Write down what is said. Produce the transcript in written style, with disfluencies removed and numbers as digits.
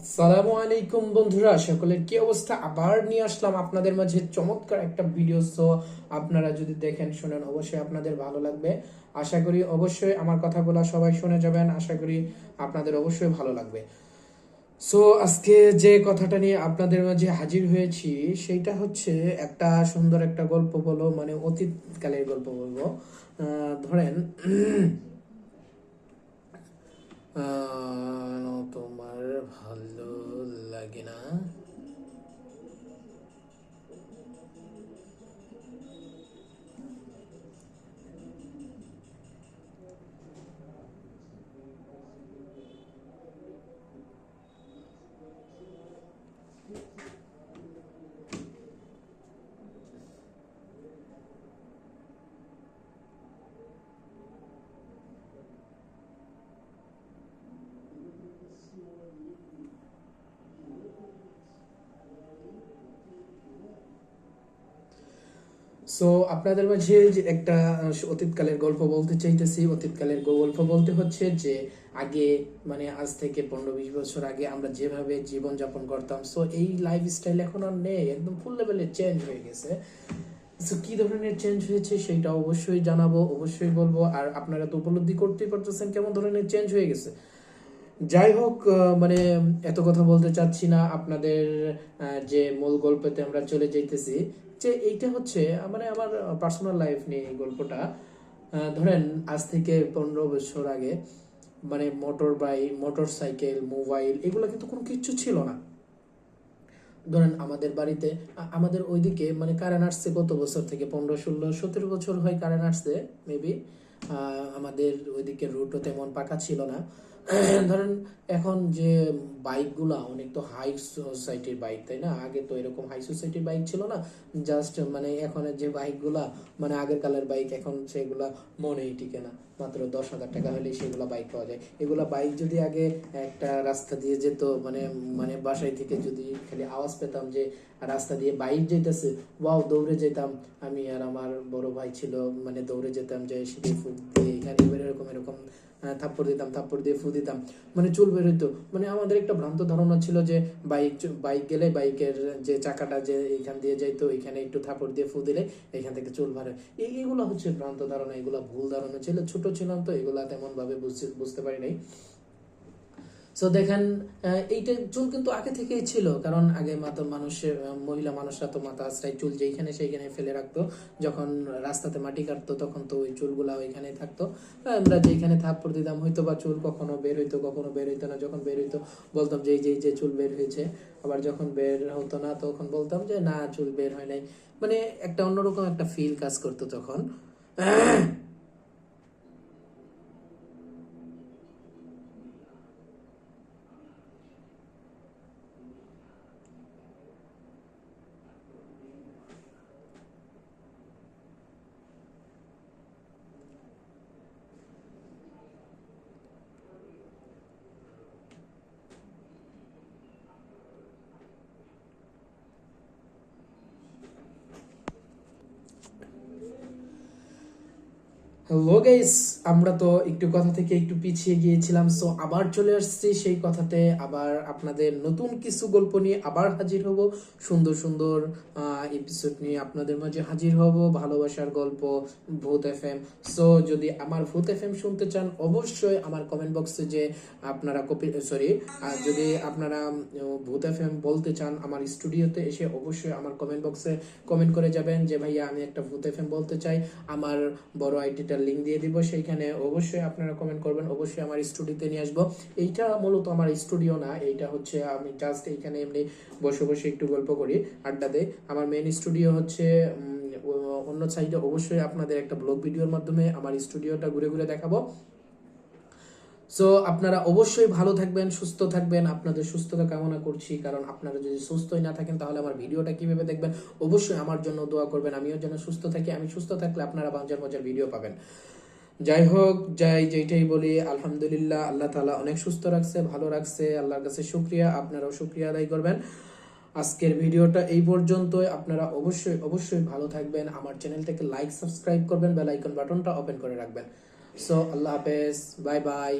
আসসালামু আলাইকুম বন্ধুরা, সকলের কি অবস্থা? আবার নিয়ে আসলাম আপনাদের মাঝে চমৎকার একটা ভিডিও। সো আপনারা যদি দেখেন শুনেন অবশ্যই আপনাদের ভালো লাগবে। আশা করি অবশ্যই আমার কথাগুলো সবাই শুনে যাবেন। আশা করি আপনাদের অবশ্যই ভালো লাগবে। সো আজকে যে কথাটা নিয়ে আপনাদের মাঝে হাজির হয়েছি সেইটা হচ্ছে একটা সুন্দর একটা গল্প বলো, মানে অতীতকালের গল্প বলবো। ধরেন তোমার ভালো লাগে না? সো আপনাদের মাঝে যে একটা অতীতকালের গল্প বলতে চাইতেছি। অতীতকালের গল্প বলতে হচ্ছে যে আগে, মানে আজ থেকে 15-20 বছর আগে আমরা যেভাবে জীবন যাপন করতাম, সো এই লাইফ স্টাইল এখন আর নেই, একদম ফুল লেভেলে চেঞ্জ হয়ে গেছে। সো কি ধরনের চেঞ্জ হয়েছে সেটা অবশ্যই জানাবো, অবশ্যই বলবো। আর আপনারা তো উপলব্ধি করতেই পারতেছেন কেমন ধরনের চেঞ্জ হয়ে গেছে। যাই হোক, মানে এত কথা বলতে চাচ্ছি না। আপনাদের যে মূল গল্পতে আমরা চলে যাইতেছি, যে এইটা হচ্ছে মানে আমার পার্সোনাল লাইফ নিয়ে এই গল্পটা। ধরেন আজ থেকে 15 বছর আগে মানে motor bike, motor cycle, mobile এগুলো কিন্তু কোনো কিছু ছিল না। ধরেন আমাদের বাড়িতে আমাদের ওইদিকে মানে কারেন্ট আসছে কত বছর থেকে, 15, 16, 17 বছর হয় কারেন্ট আসছে মেবি। আমাদের ওইদিকে রুটও তেমন পাকা ছিল না। ধরেন এখন যে বাইকগুলা অনেক তো হাই সোসাইটির বাইক, তাই না? আগে তো এরকম হাই সোসাইটির বাইক ছিল না। জাস্ট মানে এখন যে বাইকগুলা মানে আগের কালের বাইক, এখন সেগুলা মনেই টিকে না। মাত্র 10,000 টাকা হলে সেগুলা বাইক পাওয়া যায়। এগুলা বাইক যদি আগে একটা রাস্তা দিয়ে যেত, মানে মানে বাসায় থেকে যদি খালি আওয়াজ পেতাম যে রাস্তা দিয়ে বাইক যেতেছে, ওয়াও, দৌড়ে যেতাম। আমি আর আমার বড় ভাই ছিল, মানে দৌড়ে যেতাম, যে সিঁড়ি ফুট দিয়ে এখানে এরকম এরকম থাপ্পড় দিতাম, থাপ্পড় দিয়ে ফু দিতাম, মানে চুল বের হইতো। মানে আমাদের একটা ভ্রান্ত ধারণা ছিল যে বাইক বাইক গেলে বাইকের যে চাকাটা যে এইখান দিয়ে যাইতো, এখানে একটু থাপ্পড় দিয়ে ফু দিলে এখান থেকে চুল বাড়ে। এইগুলো হচ্ছে ভ্রান্ত ধারণা, এগুলো ভুল ধারণা ছিল। ছোট ছিলাম তো এগুলা তেমন ভাবে বুঝতে পারি নাই। সো দেখেন, এইটা চুল কিন্তু আগে থেকেই ছিল, কারণ আগে মাত্র মানুষের মহিলা মানুষরা তো মাথা আশ্রয় চুল যেখানে সেইখানে ফেলে রাখতো। যখন রাস্তাতে মাটি কাটতো তখন তো ওই চুলগুলা ওইখানেই থাকতো। আমরা যেখানে থাপ্পড় দিতাম হয়তো বা চুল কখনো বের হইতো, কখনো বের হইতো না। যখন বের হইতো বলতাম যে এই যে চুল বের হয়েছে। আবার যখন বের হতো না তখন বলতাম যে না, চুল বের হয় নাই। মানে একটা অন্যরকম একটা ফিল কাজ করতো তখন। হ্যালো গাইস, আমরা তো একটু কথা থেকে একটু পিছিয়ে গিয়েছিলাম। সো আবার চলে আসছি সেই কথাতে, আবার আপনাদের নতুন কিছু গল্প নিয়ে আবার হাজির হব। সুন্দর সুন্দর এপিসোড নিয়ে আপনাদের মাঝে হাজির হব। ভালোবাসার গল্প, ভূত এফএম। সো যদি আমার ভূত এফএম শুনতে চান অবশ্যই আমার কমেন্ট বক্সে যে আপনারা কপি সরি যদি আপনারা ভূত এফএম বলতে চান আমার স্টুডিওতে এসে অবশ্যই আমার কমেন্ট বক্সে কমেন্ট করে যাবেন যে ভাইয়া আমি একটা ভূত এফএম বলতে চাই। আমার বড় আইডিটার লিঙ্ক দিয়ে দিব, সেইখানে অবশ্যই আপনারা কমেন্ট করবেন, অবশ্যই আমার স্টুডিওতে নিয়ে আসবো। এইটা মূলত আমার স্টুডিও না, এইটা হচ্ছে আমি জাস্ট এইখানে এমনি বসে বসে একটু গল্প করি, আড্ডা দেই। আমার মেন স্টুডিও হচ্ছে অন্য সাইডে। অবশ্যই আপনাদের একটা ব্লগ ভিডিওর মাধ্যমে আমার স্টুডিওটা ঘুরে ঘুরে দেখাবো। সো আপনারা অবশ্যই ভালো থাকবেন, সুস্থ থাকবেন। আপনাদের সুস্থতা কামনা করছি, কারণ আপনারা যদি সুস্থই না থাকেন তাহলে আমার ভিডিওটা কিভাবে দেখবেন? অবশ্যই আমার জন্য দোয়া করবেন, আমিও যেন সুস্থ থাকি। আমি সুস্থ থাকলে আপনারা মজার মজার ভিডিও পাবেন। যাই হোক, যেইটাই বলি আলহামদুলিল্লাহ, আল্লাহ তাআলা অনেক সুস্থ রাখছে, ভালো রাখছে। আল্লাহর কাছে শুকরিয়া, আপনারাও শুকরিয়া আদায় করবেন। আজকের ভিডিওটা এই পর্যন্তই। আপনারা অবশ্যই অবশ্যই ভালো থাকবেন। আমার চ্যানেলটাকে লাইক সাবস্ক্রাইব করবেন, বেল আইকন বাটনটা ওপেন করে রাখবেন। সো আল্লাহ হাফেজ, বাই বাই।